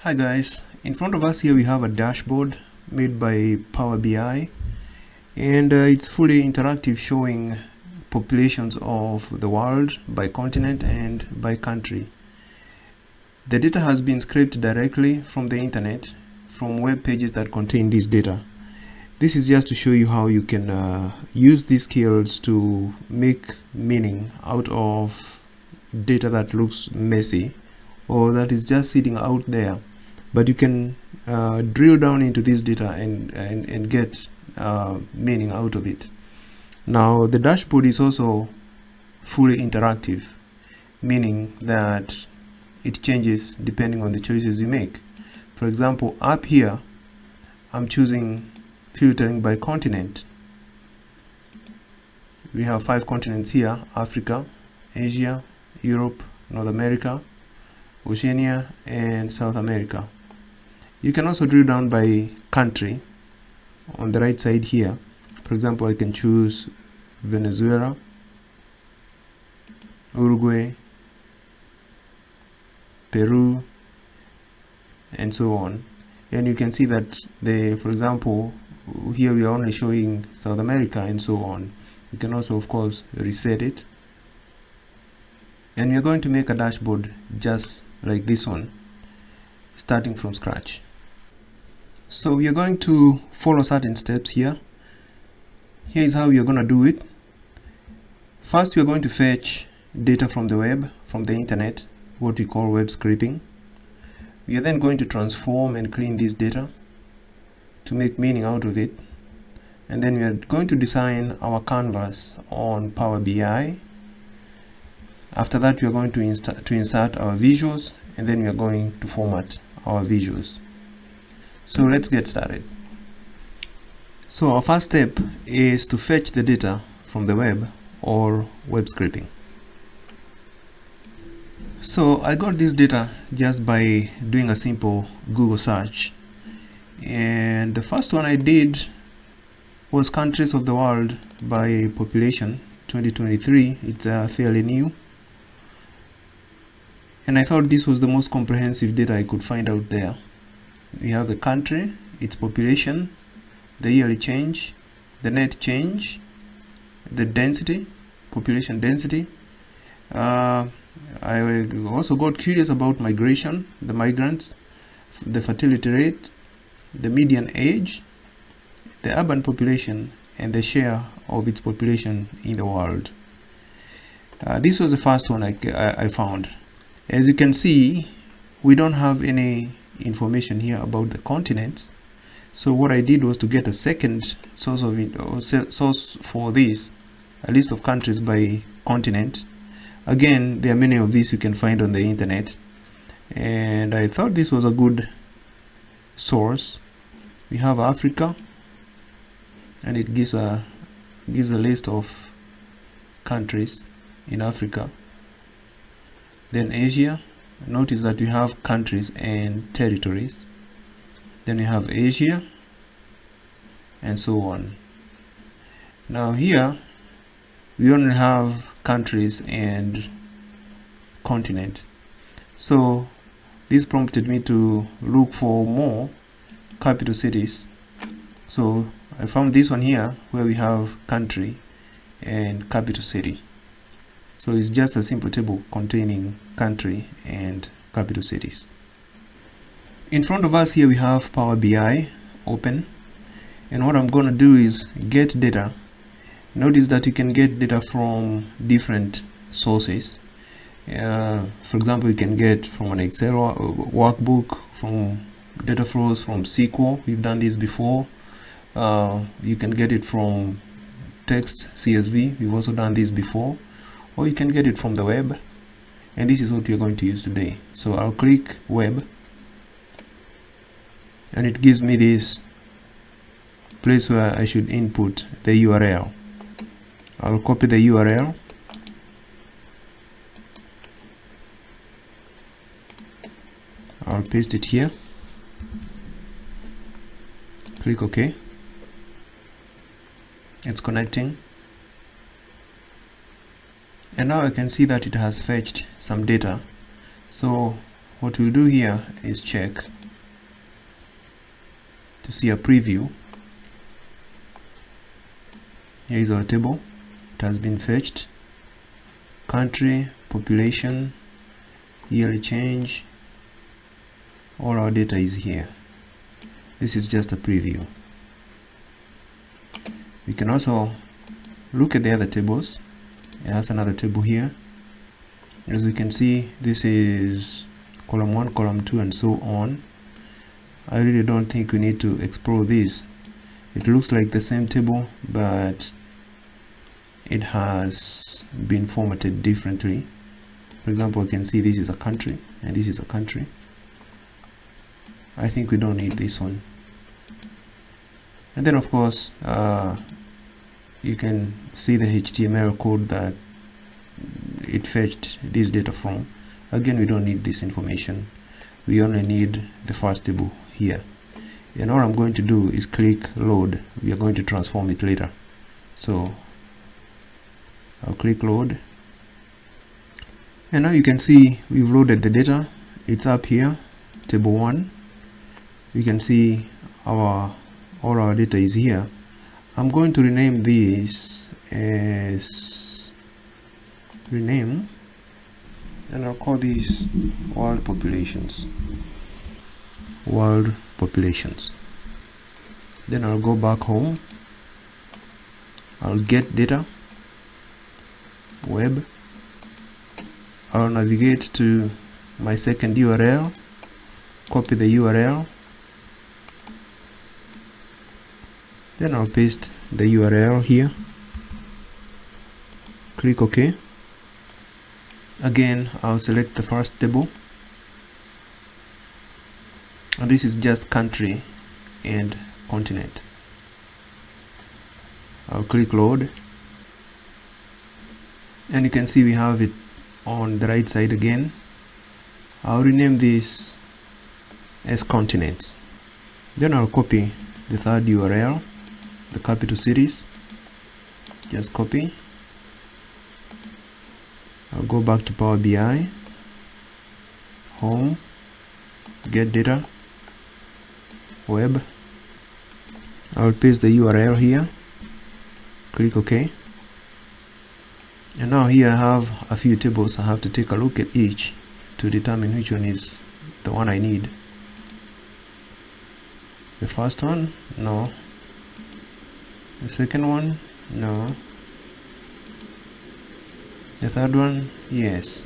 Hi guys, in front of us here we have a dashboard made by Powerbi, and it's fully interactive, showing populations of the world by continent and by country. The data has been scraped directly from the internet, from web pages that contain this data. This is just to show you how you can use these skills to make meaning out of data that looks messy or that is just sitting out there. But you can drill down into this data and get meaning out of it. Now the dashboard is also fully interactive, meaning that it changes depending on the choices you make. For example, up here I'm choosing filtering by continent. We have 5 continents here: Africa, Asia, Europe, North America, Oceania, and South America. You can also drill down by country on the right side here. For example, I can choose Venezuela, Uruguay, Peru, and so on. And you can see that for example, here we are only showing South America and so on. You can also, of course, reset it. And we are going to make a dashboard just like this one, starting from scratch. So we are going to follow certain steps here. Here is how we are going to do it. First, we are going to fetch data from the web, from the internet, what we call web scraping. We are then going to transform and clean this data to make meaning out of it. And then we are going to design our canvas on Powerbi. After that, we are going to insert our visuals, and then we are going to format our visuals. So let's get started. So our first step is to fetch the data from the web or web scraping. So I got this data just by doing a simple Google search, and the first one I did was countries of the world by population 2023. It's fairly new, and I thought this was the most comprehensive data I could find out there. We have the country, its population, the yearly change, the net change, the density, population density. I also got curious about migration, the migrants, the fertility rate, the median age, the urban population, and the share of its population in the world. This was the first one I found. As you can see, we don't have any information here about the continents. So what I did was to get a second source for this, a list of countries by continent. Again, there are many of these you can find on the internet, and I thought this was a good source. We have Africa, and it gives a list of countries in Africa. Then Asia, notice that we have countries and territories. Then we have Asia, and so on. Now here we only have countries and continent. So this prompted me to look for more capital cities. So I found this one here where we have country and capital city. So it's just a simple table containing country and capital cities. In front of us here we have Powerbi open, and what I'm going to do is get data. Notice that you can get data from different sources. For example, you can get from an Excel workbook, from data flows from SQL. We've done this before. You can get it from text CSV. We've also done this before. Or you can get it from the web, and this is what we're going to use today. So I'll click web, and it gives me this place where I should input the URL. I'll copy the URL, I'll paste it here, click OK. It's connecting. And now I can see that it has fetched some data. So what we'll do here is check to see a preview. Here is our table. It has been fetched. Country, population, yearly change, all our data is here. This is just a preview. We can also look at the other tables. It has another table here. As we can see, this is column 1, column 2, and so on. I really don't think we need to explore this. It looks like the same table, but it has been formatted differently. For example, I can see this is a country and this is a country. I think we don't need this one. And then of course you can see the HTML code that it fetched this data from. Again, we don't need this information. We only need the first table here. And all I'm going to do is click load. We are going to transform it later. So I'll click load. And now you can see we've loaded the data. It's up here, table 1. You can see all our data is here. I'm going to rename this as rename, and I'll call this world populations. World populations. Then I'll go back home. I'll get data, web. I'll navigate to my second URL, copy the URL, then I'll paste the URL here, click OK. Again, I'll select the first table, and this is just country and continent. I'll click load, and you can see we have it on the right side again. I'll rename this as continents. Then I'll copy the third URL, the capital cities. Just copy. I'll go back to Power BI, home, get data, web. I'll paste the URL here, click OK. And now here I have a few tables. I have to take a look at each to determine which one is the one I need. The first one, no. The second one, no. The third one, yes.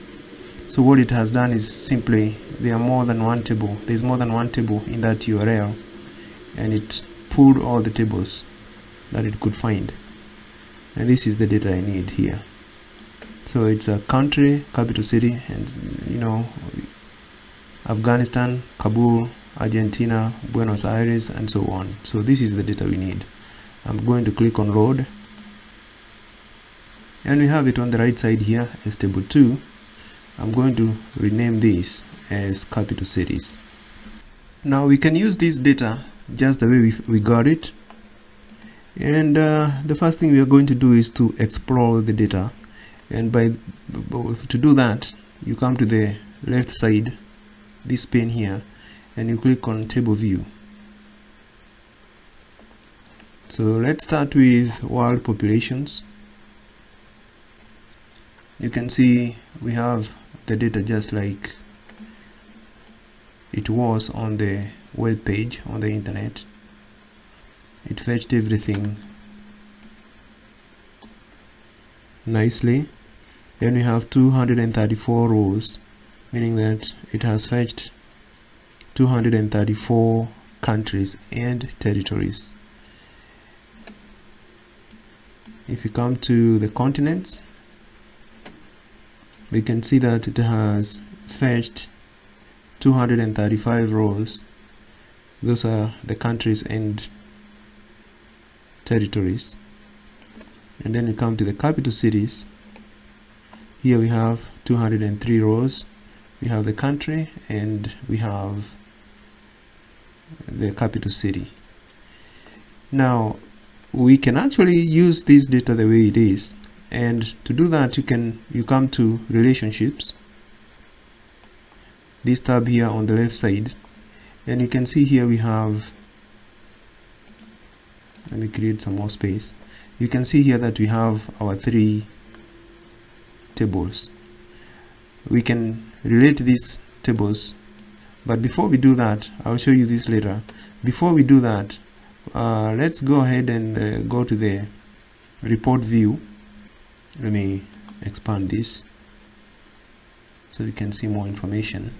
So what it has done is simply there are more than one table. There's more than one table in that URL, and it pulled all the tables that it could find. And this is the data I need here. So it's a country, capital city, and Afghanistan, Kabul, Argentina, Buenos Aires, and so on. So this is the data we need. I'm going to click on load, and we have it on the right side here as table 2. I'm going to rename this as capital cities. Now we can use this data just the way we got it, and the first thing we are going to do is to explore the data. And to do that, you come to the left side, this pane here, and you click on table view. So let's start with world populations. You can see we have the data just like it was on the web page on the internet. It fetched everything nicely. Then we have 234 rows, meaning that it has fetched 234 countries and territories. If you come to the continents, we can see that it has fetched 235 rows. Those are the countries and territories. And then we come to the capital cities. Here we have 203 rows. We have the country and we have the capital city. Now we can actually use this data the way it is, and to do that you come to relationships, this tab here on the left side, and you can see here we have, let me create some more space. You can see here that we have our 3 tables. We can relate these tables, but before we do that, I'll show you this later. Before we do that, let's go ahead and go to the report view. Let me expand this so you can see more information.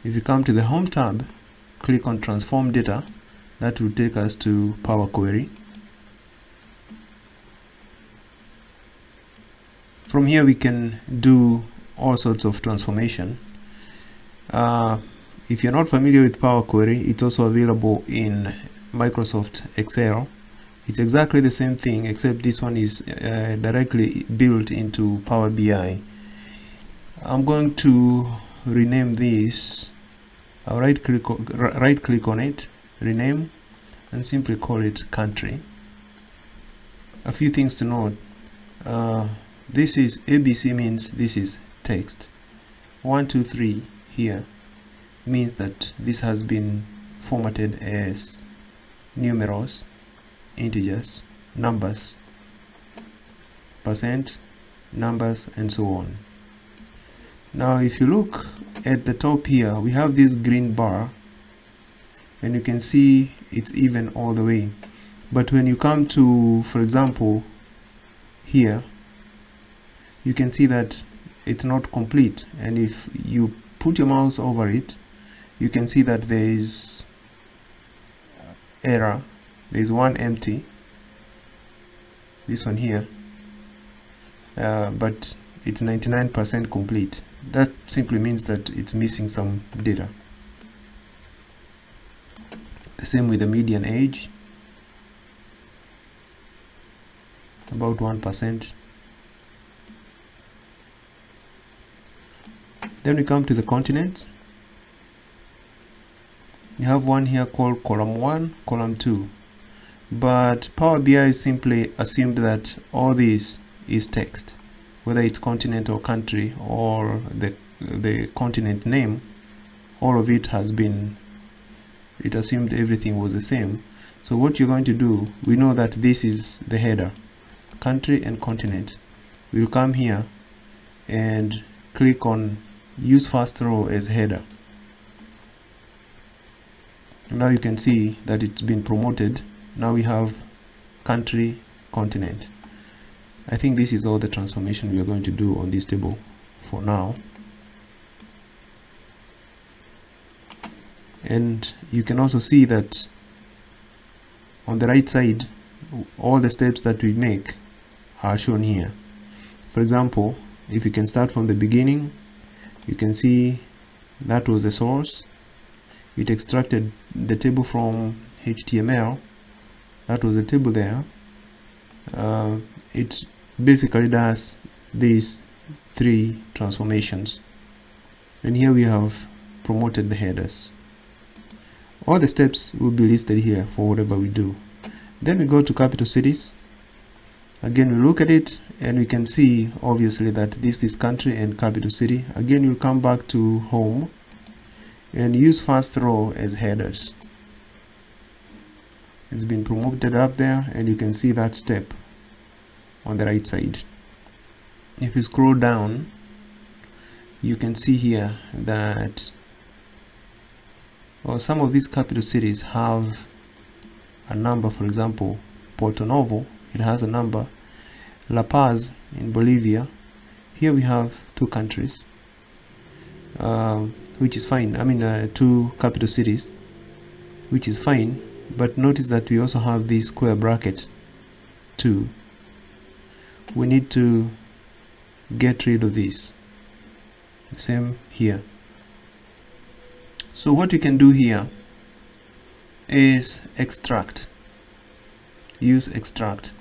If you come to the home tab, click on transform data. That will take us to powerquery. From here we can do all sorts of transformation. If you're not familiar with powerquery, it's also available in Microsoft Excel. It's exactly the same thing, except this one is directly built into Power BI. I'm going to rename this. I'll right click on it, rename, and simply call it country. A few things to note. This is ABC, means this is text. 1, 2, 3 here means that this has been formatted as numerals, integers, numbers, percent, numbers, and so on. Now if you look at the top here, we have this green bar, and you can see it's even all the way. But when you come to, for example, here, you can see that it's not complete, and if you put your mouse over it, you can see that there is error. There is one empty, this one here, but it's 99% complete. That simply means that it's missing some data. The same with the median age, about 1%. Then we come to the continents. You have one here called column 1, column 2. But Power BI simply assumed that all this is text, whether it's continent or country or the continent name. All of it has been, it assumed everything was the same. So what you're going to do, we know that this is the header, country and continent. We'll come here and click on use first row as header. Now you can see that it's been promoted. Now we have country, continent. I think this is all the transformation we are going to do on this table for now. And you can also see that on the right side, all the steps that we make are shown here. For example, if you can start from the beginning, you can see that was the source. It extracted the table from HTML. That was the table there. It basically does these 3 transformations. And here we have promoted the headers. All the steps will be listed here for whatever we do. Then we go to capital cities. Again, we look at it and we can see obviously that this is country and capital city. Again, we'll come back to home and use first row as headers. It's been promoted up there, and you can see that step on the right side. If you scroll down, you can see here that some of these capital cities have a number. For example, Porto Novo, it has a number. La Paz in Bolivia, here we have 2 countries, which is fine. I mean 2 capital cities, which is fine. But notice that we also have this square bracket too. We need to get rid of this. Same here. So what you can do here is extract. Use extract.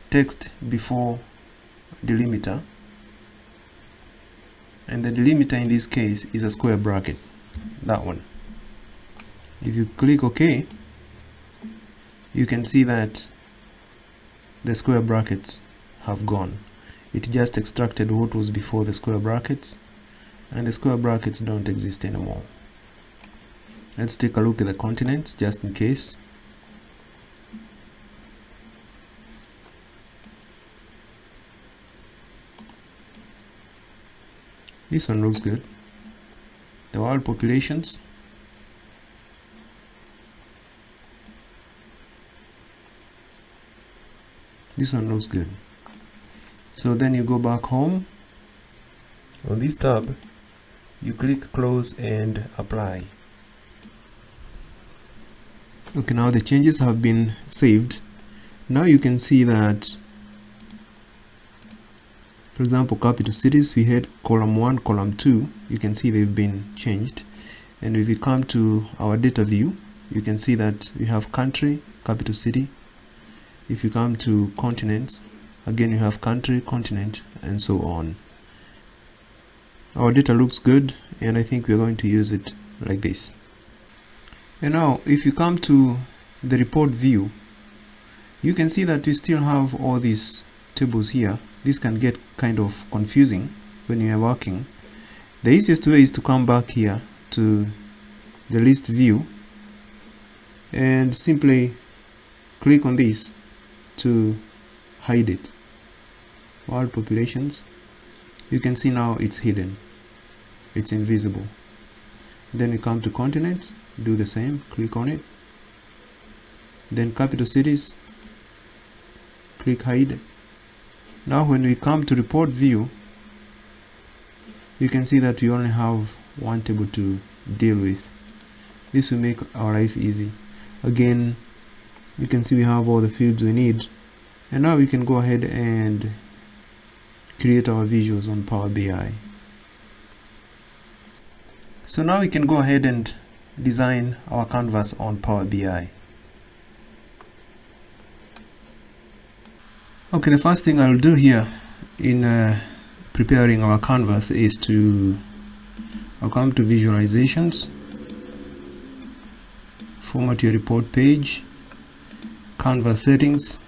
Text before delimiter. And the delimiter in this case is a square bracket. That one. If you click OK, you can see that the square brackets have gone. It just extracted what was before the square brackets, and the square brackets don't exist anymore. Let's take a look at the continents just in case. This one looks good. The world populations. This one looks good. So then you go back home. On this tab, you click close and apply. Okay, now the changes have been saved. Now you can see that, for example, capital cities, we had column 1, column 2. You can see they've been changed. And if you come to our data view, you can see that we have country, capital city. If you come to continents, again you have country, continent, and so on. Our data looks good, and I think we're going to use it like this. And now if you come to the report view, you can see that we still have all these tables here. This can get kind of confusing when you are working. The easiest way is to come back here to the list view and simply click on this to hide it. World populations, you can see now it's hidden, it's invisible. Then we come to continents, do the same, click on it. Then capital cities, click hide. Now when we come to report view, you can see that we only have one table to deal with. This will make our life easy. Again, you can see we have all the fields we need, and now we can go ahead and create our visuals on Power BI. So now we can go ahead and design our canvas on Power BI. Okay, the first thing I'll do here in preparing our canvas is I'll come to visualizations, format your report page, canvas settings.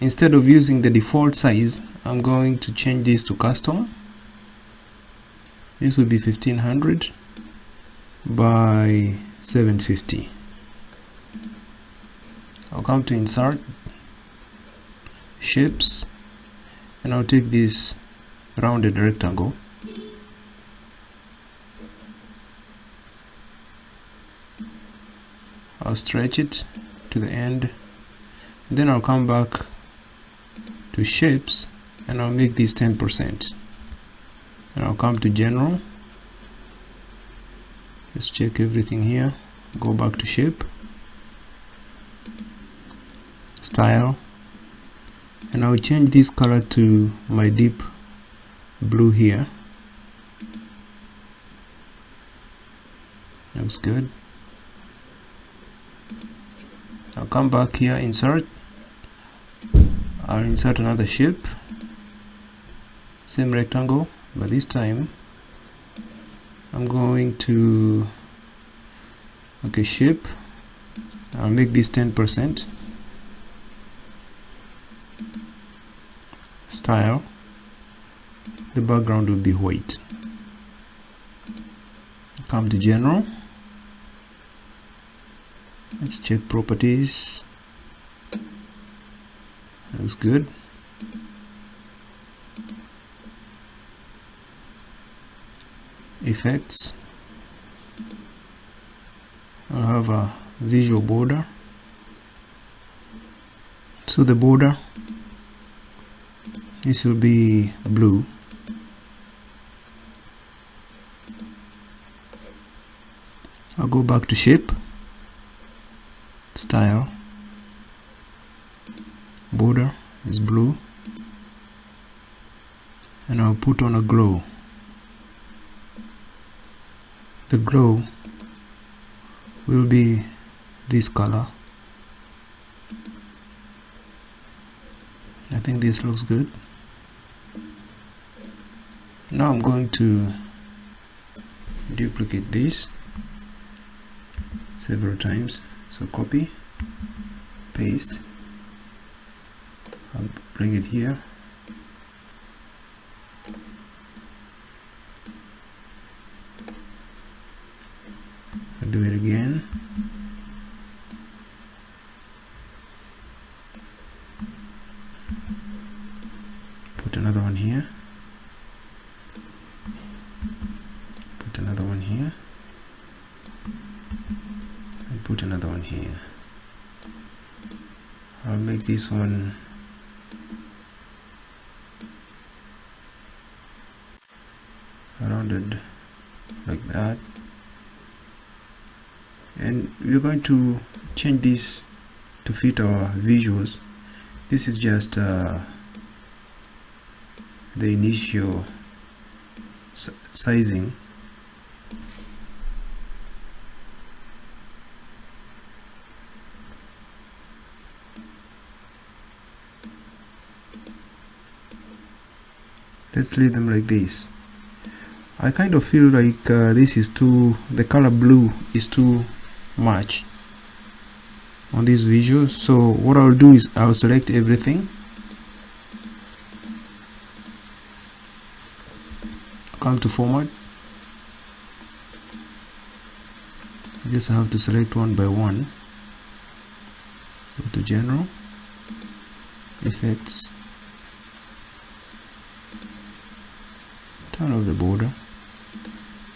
Instead of using the default size, I'm going to change this to custom. This will be 1500 by 750. I'll come to insert, shapes, and I'll take this rounded rectangle. I'll stretch it to the end. Then I'll come back to shapes and I'll make this 10%. And I'll come to general. Let's check everything here. Go back to shape, style, and I'll change this color to my deep blue here. Looks good. I'll come back here, insert. I'll insert another shape, same rectangle, but this time I'm going to shape. I'll make this 10%. Style, the background will be white. Come to general. Let's check properties. Looks good. Effects. I'll have a visual border. So the border, this will be blue. I'll go back to shape, style, border is blue, and I'll put on a glow. The glow will be this color. I think this looks good. Now I'm going to duplicate this several times. So copy, paste, I'll bring it here. again. Put another one here. Put another one here. And put another one here. I'll make this one rounded like that, and we're going to change this to fit our visuals. This is just the initial sizing. Let's leave them like this. I kind of feel like this is the color blue is too much on these visuals. So what I'll do is I'll select everything, come to format. I guess I have to select one by one. Go to general, effects, turn off the border.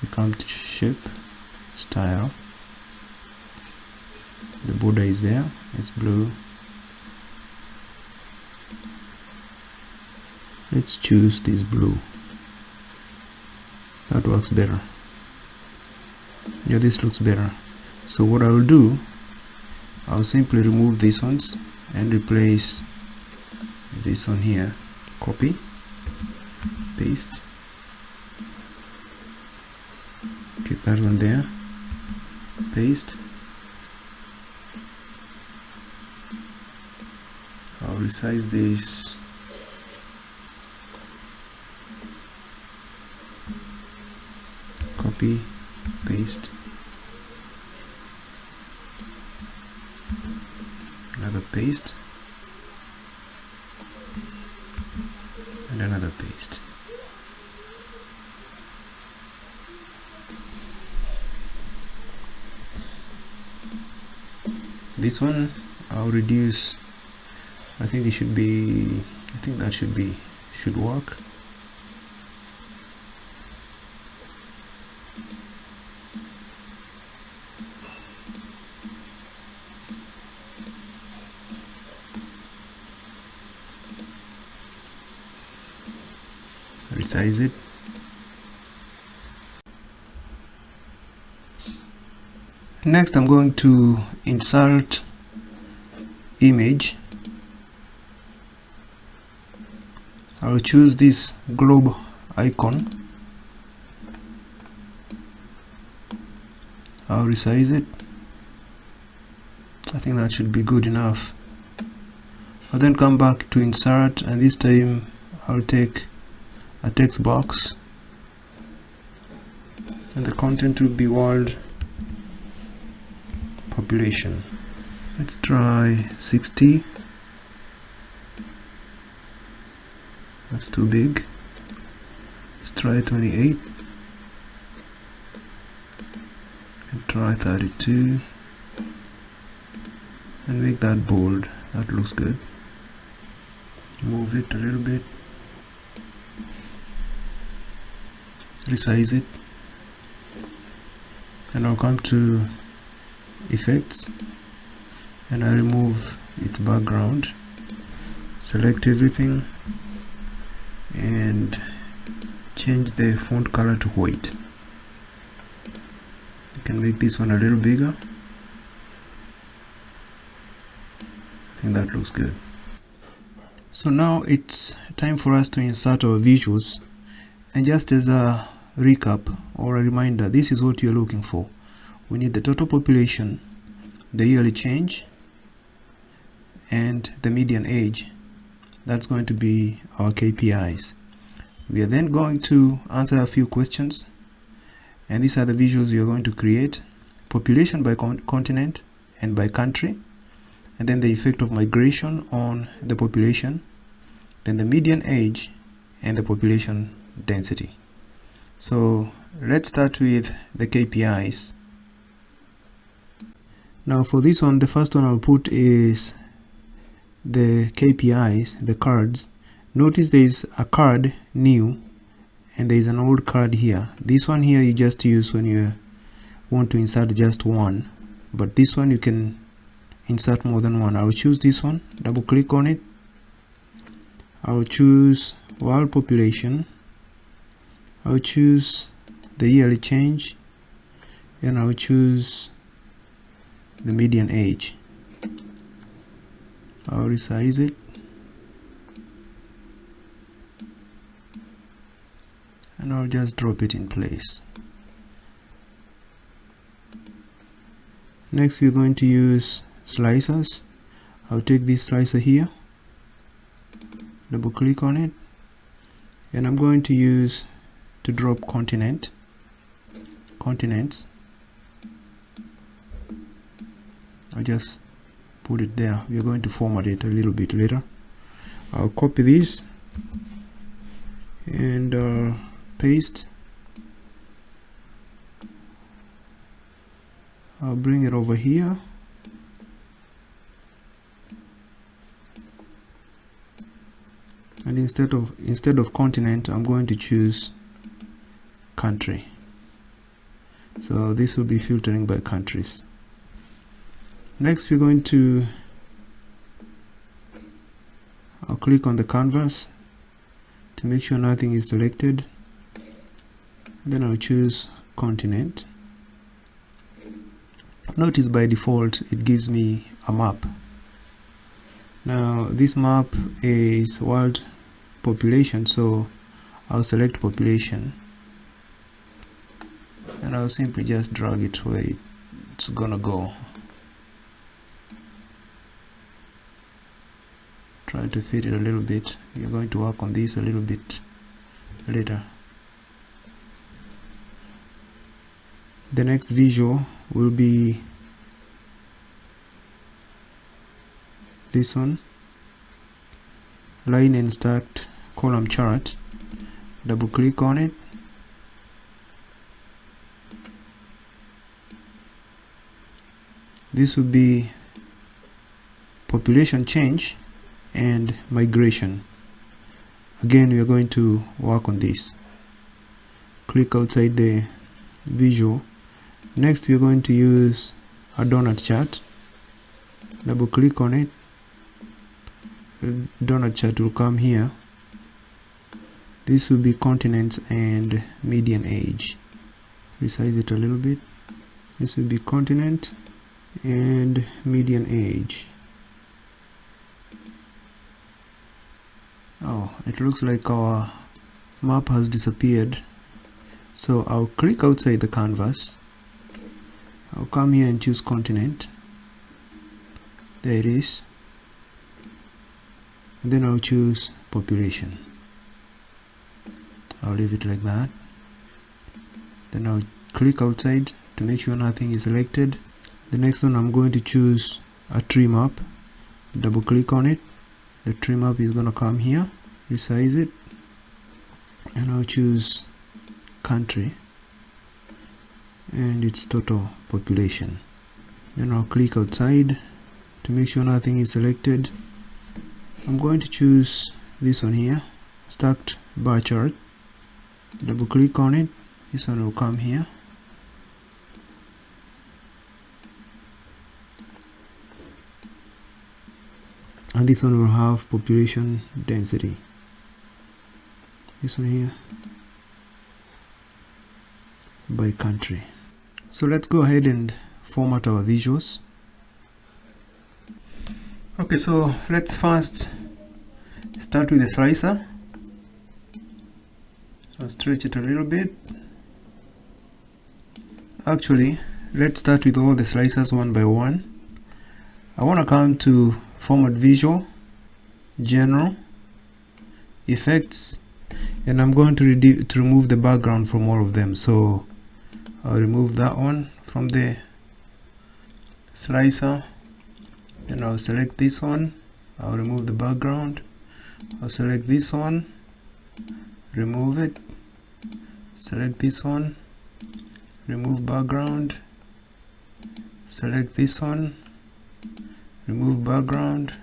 We come to shape, style. The border is there, it's blue. Let's choose this blue. That works better. Yeah, this looks better. So what I will do, I'll simply remove these ones and replace this one here. Copy, paste. Keep that one there, paste. I'll resize this. Copy, paste. Another paste. And another paste. This one I'll reduce. I think it should be, I think that should work. Resize it. Next I'm going to insert image. I'll choose this globe icon. I'll resize it. I think that should be good enough. I'll then come back to insert, and this time I'll take a text box, and the content will be world population. Let's try 60. That's too big. Let's try 28 and try 32 and make that bold. That looks good. Move it a little bit, resize it, and I'll come to effects and I remove its background, select everything and change the font color to white. You can make this one a little bigger. I think that looks good. So now it's time for us to insert our visuals, and just as a recap or a reminder, this is what you're looking for. We need the total population, the yearly change, and the median age. That's going to be our KPIs. We are then going to answer a few questions, and these are the visuals you're going to create: population by continent and by country, and then the effect of migration on the population, then the median age and the population density. So let's start with the KPIs. Now for this one, the first one I'll put is the KPIs, the cards. Notice there is a card new and there is an old card here. This one here you just use when you want to insert just one, but this one you can insert more than one. I'll choose this one, double click on it. I'll choose world population. I'll choose the yearly change, and I'll choose the median age. I'll resize it, and I'll just drop it in place. Next we're going to use slicers. I'll take this slicer here, double click on it, and I'm going to use to drop continents. I'll just put it there. We're going to format it a little bit later. I'll copy this and paste. I'll bring it over here. And instead of continent, I'm going to choose country. So this will be filtering by countries. Next we're going to, I'll click on the canvas to make sure nothing is selected. Then I'll choose continent. Notice by default it gives me a map. Now this map is world population, so I'll select population and I'll simply just drag it where it's gonna go. Try to fit it a little bit. We're going to work on this a little bit later. The next visual will be this one, line and stacked column chart. Double click on it. This will be population change and migration. Again, we are going to work on this. Click outside the visual. Next we are going to use a donut chart. Double click on it. The donut chart will come here. This will be continents and median age. Resize it a little bit. This will be continent and median age. Oh, it looks like our map has disappeared. So I'll click outside the canvas. I'll come here and choose continent. There it is. And then I'll choose population. I'll leave it like that. Then I'll click outside to make sure nothing is selected. The next one, I'm going to choose a tree map. Double click on it. The tree map is going to come here. Resize it. And I'll choose country and its total population. Then I'll click outside to make sure nothing is selected. I'm going to choose this one here, stacked bar chart. Double click on it. This one will come here. And this one will have population density. This one here by country. So let's go ahead and format our visuals. Okay, so let's first start with the slicer. I'll stretch it a little bit. Actually, let's start with all the slicers one by one. I want to come to format visual, general, effects, and I'm going to remove the background from all of them. So I'll remove that one from the slicer. Then I'll select this one. I'll remove the background. I'll select this one, remove it. Select this one, remove background. select this one, remove background,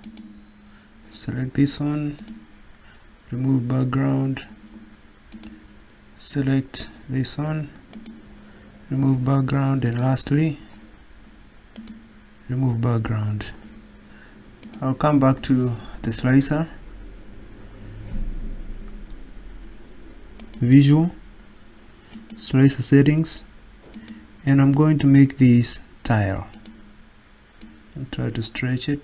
select this one, remove background, select this one, remove background, and lastly remove background. I'll come back to the slicer, visual, slicer settings, and I'm going to make this tile and try to stretch it.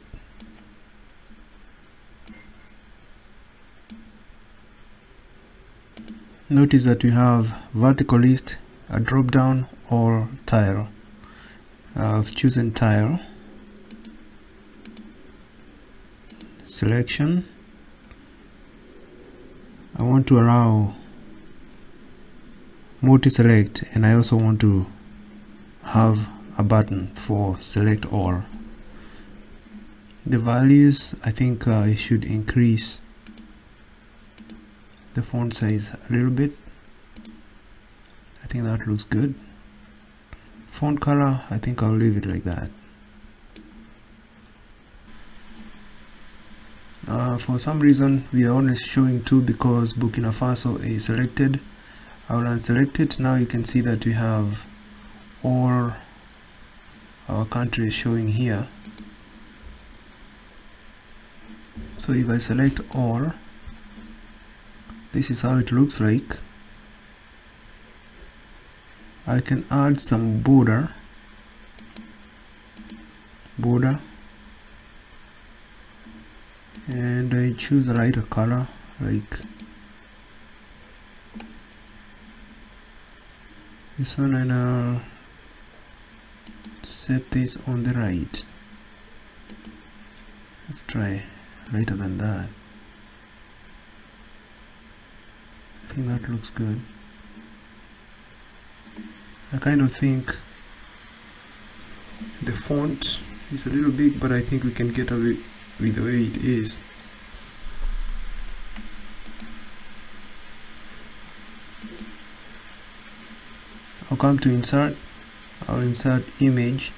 Notice that we have vertical list, a drop down, or tile. I've chosen tile. Selection. I want to allow multi-select, and I also want to have a button for select all. The values, I think I should increase the font size a little bit. I think that looks good. Font color, I think I'll leave it like that. For some reason we are only showing 2 because Burkina Faso is selected. I will unselect it. Now you can see that we have all our countries showing here. So if I select all, this is how it looks like. I can add some border, and I choose a lighter color like this one, and I'll set this on the right. Let's try lighter than that. I think that looks good. I kind of think the font is a little big, but I think we can get away with the way it is. I'll come to insert. I'll insert image,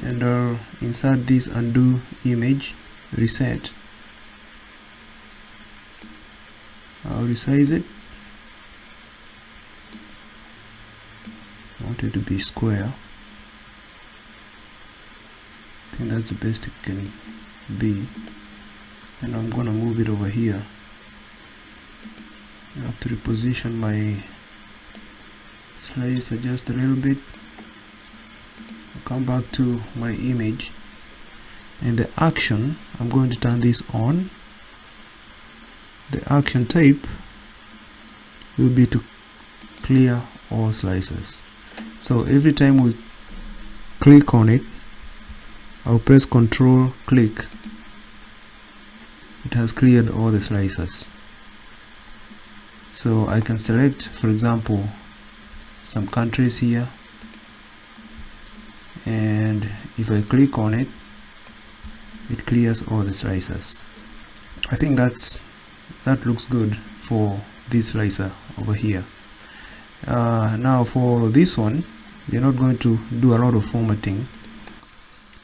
and I'll insert this undo image, reset. I'll resize it. I want it to be square. I think that's the best it can be, and I'm gonna move it over here. I have to reposition my slicer just a little bit. I'll come back to my image, and the action, I'm going to turn this on. The action type will be to clear all slices. So every time we click on it, I'll press Control click. It has cleared all the slices. So I can select, for example, some countries here, and if I click on it, it clears all the slices. I think that looks good for this slicer over here. Now for this one, we're not going to do a lot of formatting.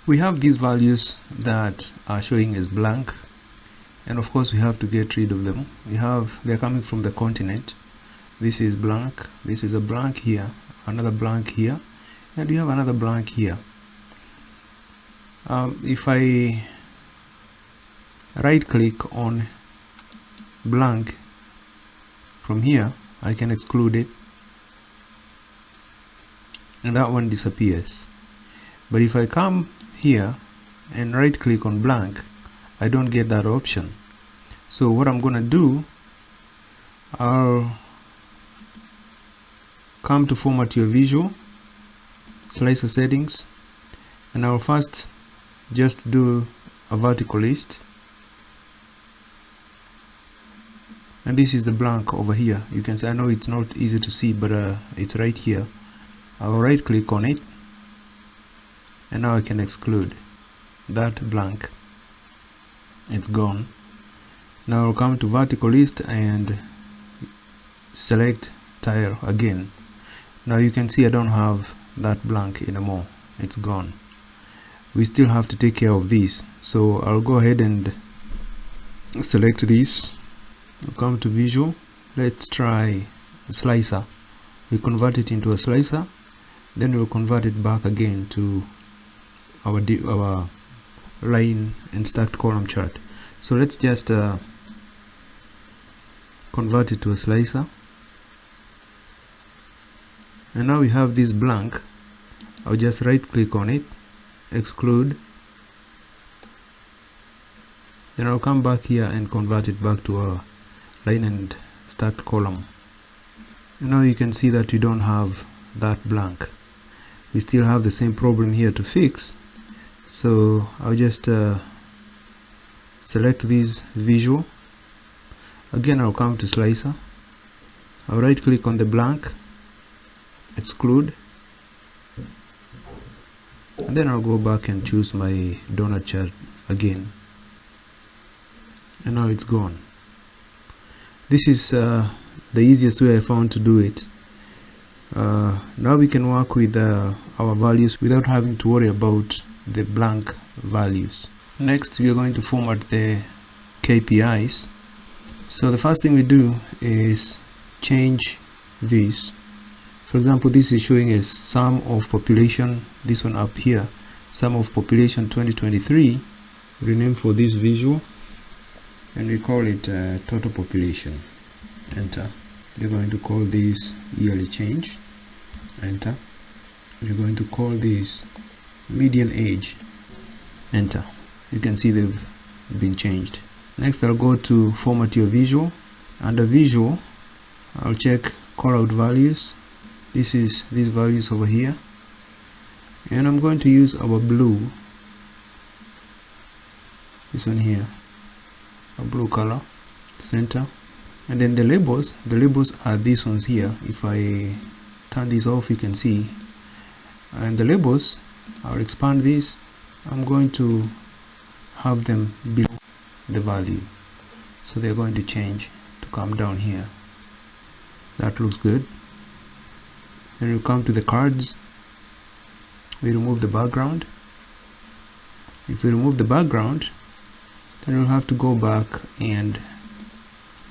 We have these values that are showing as blank, and of course we have to get rid of them. They're coming from the continent. This is blank, this is a blank here, another blank here, and we have another blank here. If I right click on blank from here, I can exclude it, and that one disappears. But if I come here and right click on blank, I don't get that option. So what I'm gonna do, I'll come to format your visual, slicer settings, and I'll first just do a vertical list, and this is the blank over here. You can see, I know it's not easy to see, but it's right here. I'll right click on it, and now I can exclude that blank. It's gone. Now I'll come to vertical list and select tile again. Now you can see I don't have that blank anymore. it's gone. We still have to take care of this, so I'll go ahead and select this. I'll come to visual. Let's try a slicer. We convert it into a slicer, then we'll convert it back again to our line and stacked column chart. So let's just convert it to a slicer, and now we have this blank. I'll just right click on it, exclude, then I'll come back here and convert it back to a line and stacked column. And now you can see that we don't have that blank. We still have the same problem here to fix, so I'll just select this visual. Again, I'll come to slicer, I'll right click on the blank, exclude, and then I'll go back and choose my donut chart again, and now it's gone. This is the easiest way I found to do it. Now we can work with our values without having to worry about the blank values. Next, we are going to format the KPIs. So the first thing we do is change this. For example, this is showing a sum of population, this one up here, sum of population 2023. Rename for this visual, and we call it total population. Enter. We're going to call this yearly change. Enter. We're going to call this median age. Enter. You can see they've been changed. Next, I'll go to format your visual. Under visual, I'll check call out values. This is these values over here, and I'm going to use our blue, this one here, a blue color, center. And then the labels are these ones here. If I turn this off, you can see, and the labels, I'll expand this. I'm going to have them below the value, so they're going to change to come down here. That looks good. Then we come to the cards, we remove the background. If we remove the background, then we'll have to go back and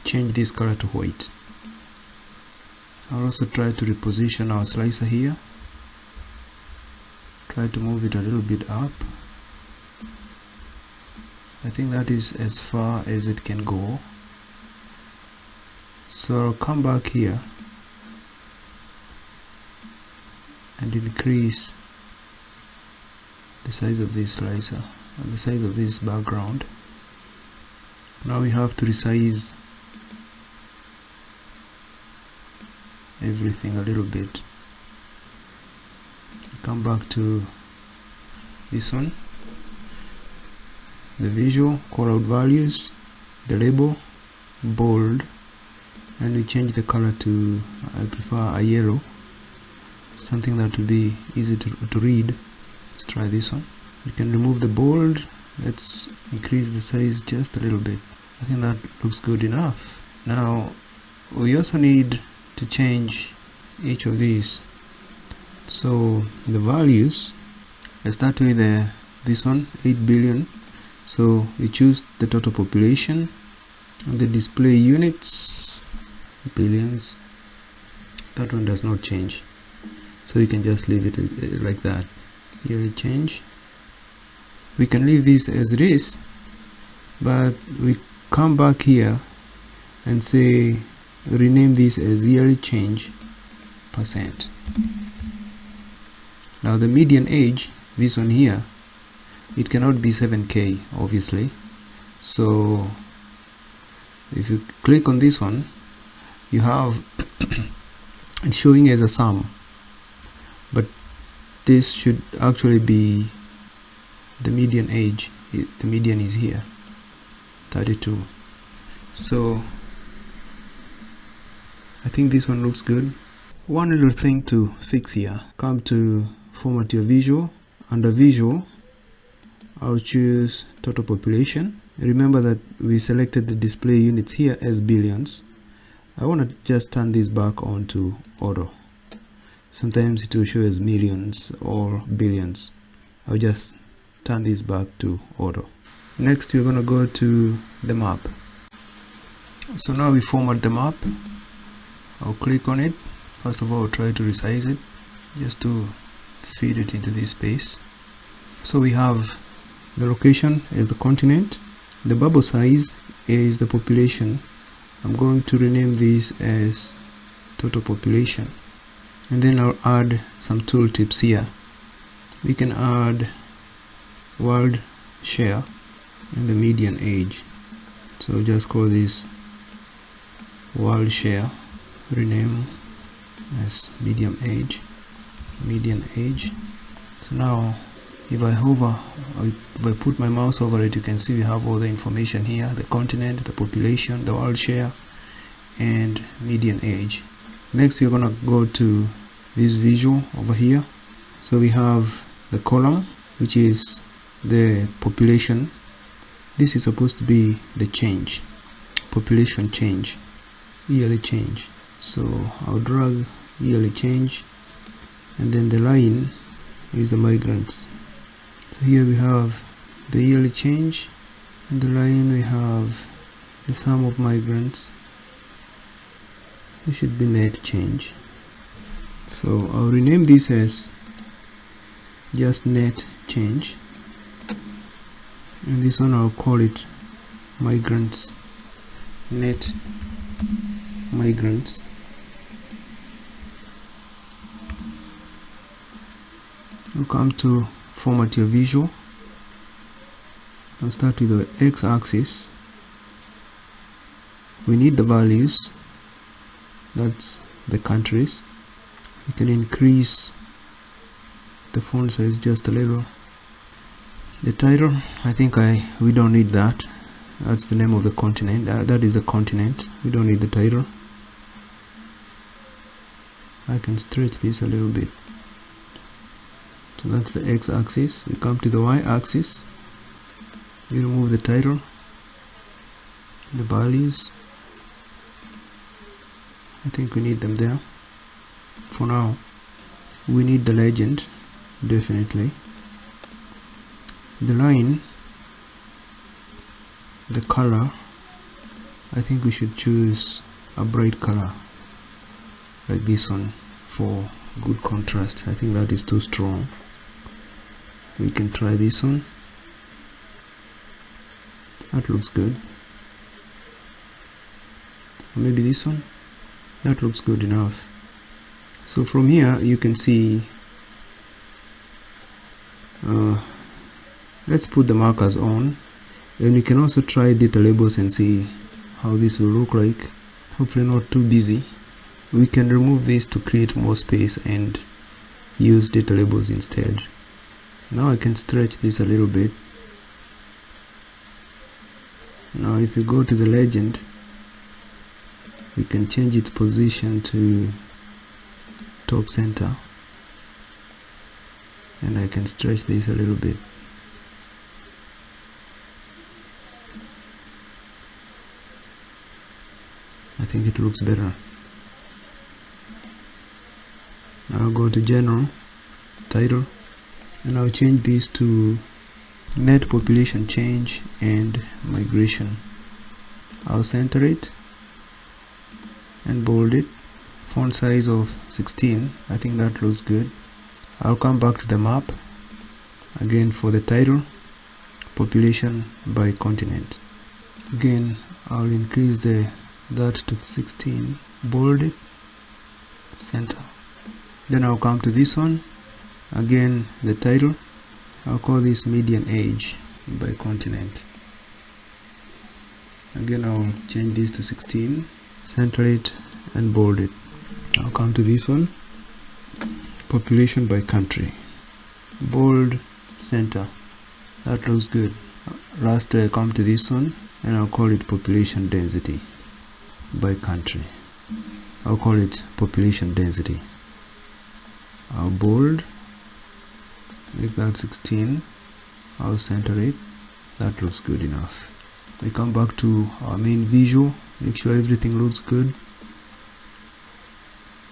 change this color to white. I'll also try to reposition our slicer here. Try to move it a little bit up. I think that is as far as it can go. So I'll come back here and increase the size of this slicer and the size of this background. Now we have to resize everything a little bit. Come back to this one, the visual, call out values, the label, bold, and we change the color to, I prefer a yellow, something that will be easy to read. Let's try this one. We can remove the bold. Let's increase the size just a little bit. I think that looks good enough. Now we also need to change each of these. So the values, let's start with this one, 8 billion. So we choose the total population, and the display units, billions. That one does not change, so you can just leave it like that. Yearly change, we can leave this as it is, but we come back here and say rename this as yearly change %. Now the median age, this one here, it cannot be 7K obviously, so if you click on this one, you have it's showing as a sum, but this should actually be the median age. The median is here, 32. So I think this one looks good. One little thing to fix here, come to format your visual. Under visual, I'll choose total population. Remember that we selected the display units here as billions. I want to just turn this back on to auto. Sometimes it will show as millions or billions. I'll just turn this back to auto. Next, we're going to go to the map. So now we format the map. I'll click on it. First of all, I'll try to resize it just to feed it into this space. So we have the location is the continent, the bubble size is the population. I'm going to rename this as total population, and then I'll add some tooltips here. We can add world share and the median age. So just call this world share, rename as median age. So now if I hover, or if I put my mouse over it, you can see we have all the information here: the continent, the population, the world share, and median age. Next, we're gonna go to this visual over here. So we have the column, which is the population. This is supposed to be the change, population change, yearly change. So I'll drag yearly change, and then the line is the migrants. So here we have the yearly change, and the line we have the sum of migrants. This should be net change. So I'll rename this as just net change, and this one I'll call it migrants, net migrants. We'll come to format your visual. I'll start with the x-axis. We need the values, that's the countries. You can increase the font size just a little. The title, I think we don't need that. That's the name of the continent. That is the continent. We don't need the title. I can stretch this a little bit. So that's the x-axis. We come to the y-axis. We remove the title, the values. I think we need them there. For now, we need the legend, definitely. The line, the color, I think we should choose a bright color like this one for good contrast. I think that is too strong. We can try this one. That looks good. Or maybe this one. That looks good enough. So from here you can see, let's put the markers on, and we can also try data labels and see how this will look like. Hopefully not too busy. We can remove this to create more space and use data labels instead. Now I can stretch this a little bit. Now if you go to the legend, we can change its position to top center, and I can stretch this a little bit. I think it looks better. Now I'll go to general, title, and I'll change this to net population change and migration. I'll center it and bold it. Font size of 16. I think that looks good. I'll come back to the map again for the title, population by continent. Again, I'll increase that to 16, bold it, center. Then I'll come to this one, again the title. I'll call this median age by continent. Again, I'll change this to 16, center it and bold it. I'll come to this one, population by country, bold, center. That looks good. Lastly, I come to this one and I'll call it population density by country. I'll call it population density. I'll bold, make that 16. I'll center it. That looks good enough. We come back to our main visual, make sure everything looks good.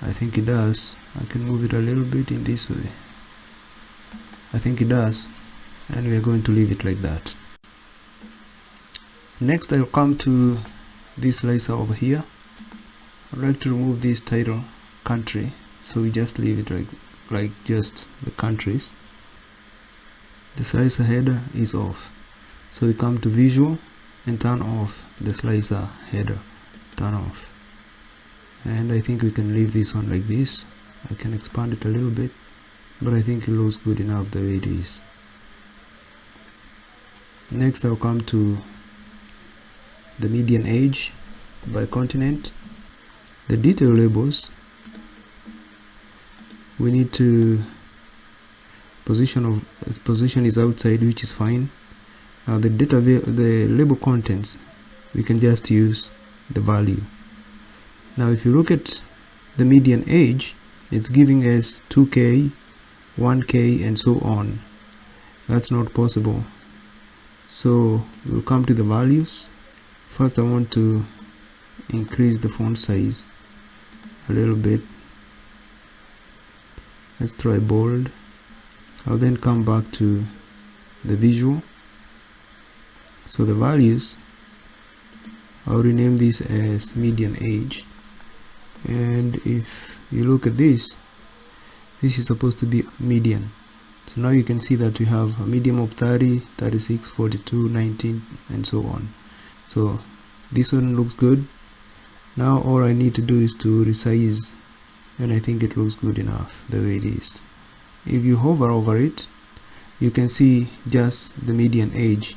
I think it does. I can move it a little bit in this way. I think it does, and we are going to leave it like that. Next, I'll come to this slicer over here. I'd like to remove this title country, so we just leave it like just the countries. The slicer header is off, so we come to visual and turn off the slicer header, turn off. And I think we can leave this one like this. I can expand it a little bit, but I think it looks good enough the way it is. Next, I'll come to the median age by continent. The detail labels, we need to position is outside, which is fine. Now the label contents, we can just use the value. Now if you look at the median age, it's giving us 2K, 1K, and so on. That's not possible. So we'll come to the values. First, I want to increase the font size a little bit. Let's try bold. I'll then come back to the visual. So the values, I'll rename this as median age. And if you look at this is supposed to be median. So now you can see that we have a medium of 30, 36, 42, 19, and so on. So this one looks good. Now all I need to do is to resize, and I think it looks good enough the way it is. If you hover over it, you can see just the median age.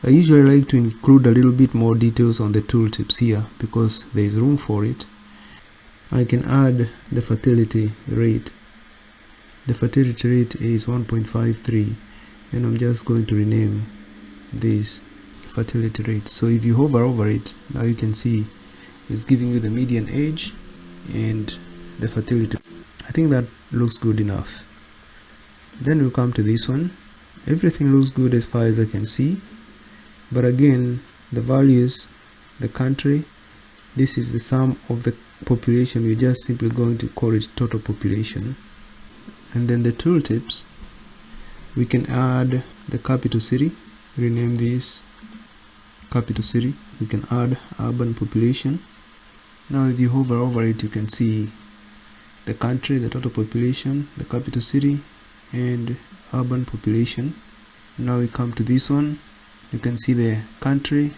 I usually like to include a little bit more details on the tooltips here because there is room for it. I can add the fertility rate. The fertility rate is 1.53, and I'm just going to rename this fertility rate. So if you hover over it, now you can see it's giving you the median age and the fertility. I think that looks good enough. Then we'll come to this one. Everything looks good as far as I can see, but again, the values, the country, this is the sum of the population. We're just simply going to call it total population. And then the tooltips, we can add the capital city, rename this capital city. We can add urban population. Now if you hover over it, you can see the country, the total population, the capital city, and urban population. Now we come to this one. You can see the country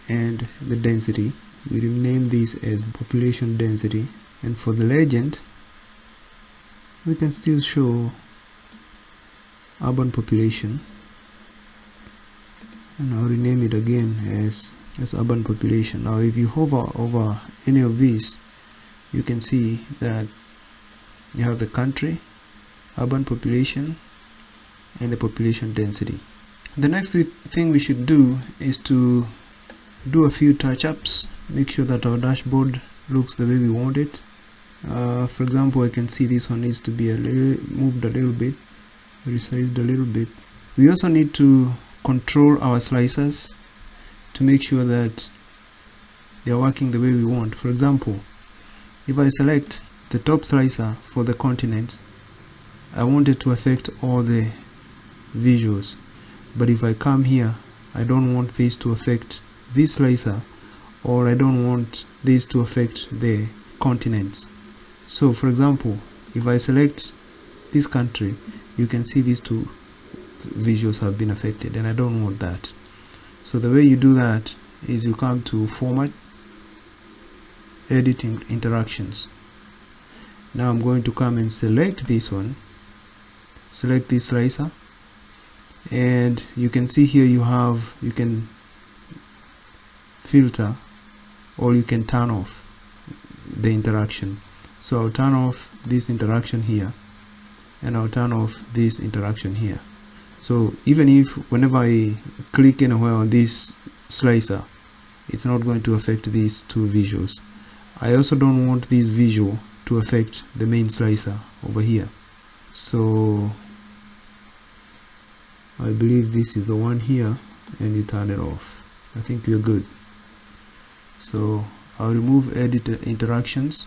and the density. We rename this as population density. And for the legend, we can still show urban population, and I'll rename it again as urban population. Now if you hover over any of these, you can see that you have the country, urban population, and the population density. The next thing we should do is to do a few touch-ups, make sure that our dashboard looks the way we want it. For example, I can see this one needs to be moved a little bit, resized a little bit. We also need to control our slicers to make sure that they are working the way we want. For example, if I select the top slicer for the continents, I want it to affect all the visuals. But if I come here, I don't want this to affect this slicer, or I don't want this to affect the continents. So for example, if I select this country, you can see these two visuals have been affected, and I don't want that. So the way you do that is you come to format, edit interactions. Now I'm going to come and select this one, select this slicer, and you can see here you can filter, or you can turn off the interaction. So I'll turn off this interaction here, and I'll turn off this interaction here. So even if whenever I click anywhere on this slicer, it's not going to affect these two visuals. I also don't want this visual to affect the main slicer over here. So I believe this is the one here, and you turn it off. I think you're good. So I'll remove edit interactions.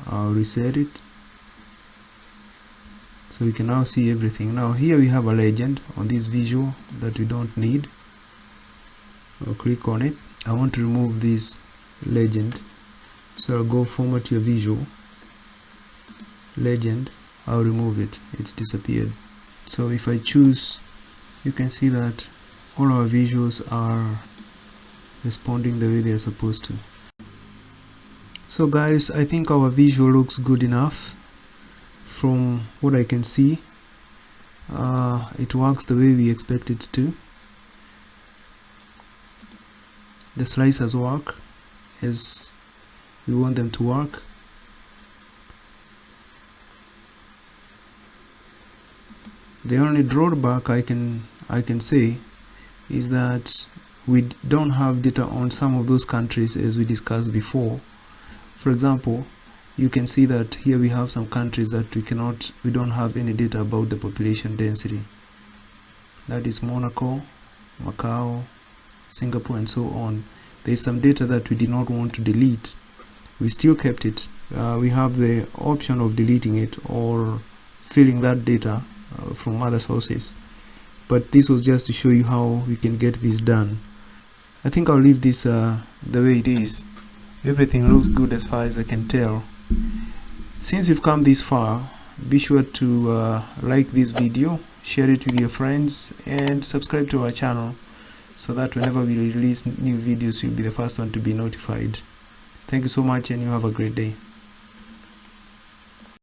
I'll reset it, so we can now see everything. Now here we have a legend on this visual that we don't need. I'll click on it. I want to remove this legend, so I'll go format your visual, legend, I'll remove it. It's disappeared. So if I choose, you can see that all our visuals are responding the way they are supposed to. So guys, I think our visual looks good enough. From what I can see, it works the way we expect it to. The slicers work as we want them to work. The only drawback I can say is that we don't have data on some of those countries as we discussed before. For example, you can see that here we have some countries that we don't have any data about the population density. That is Monaco, Macau, Singapore, and so on. There is some data that we did not want to delete. We still kept it. We have the option of deleting it or filling that data from other sources, but this was just to show you how we can get this done. I think I'll leave this the way it is. Everything looks good as far as I can tell. Since you've come this far, be sure to like this video, share it with your friends, and subscribe to our channel so that whenever we release new videos, you'll be the first one to be notified. Thank you so much, and you have a great day.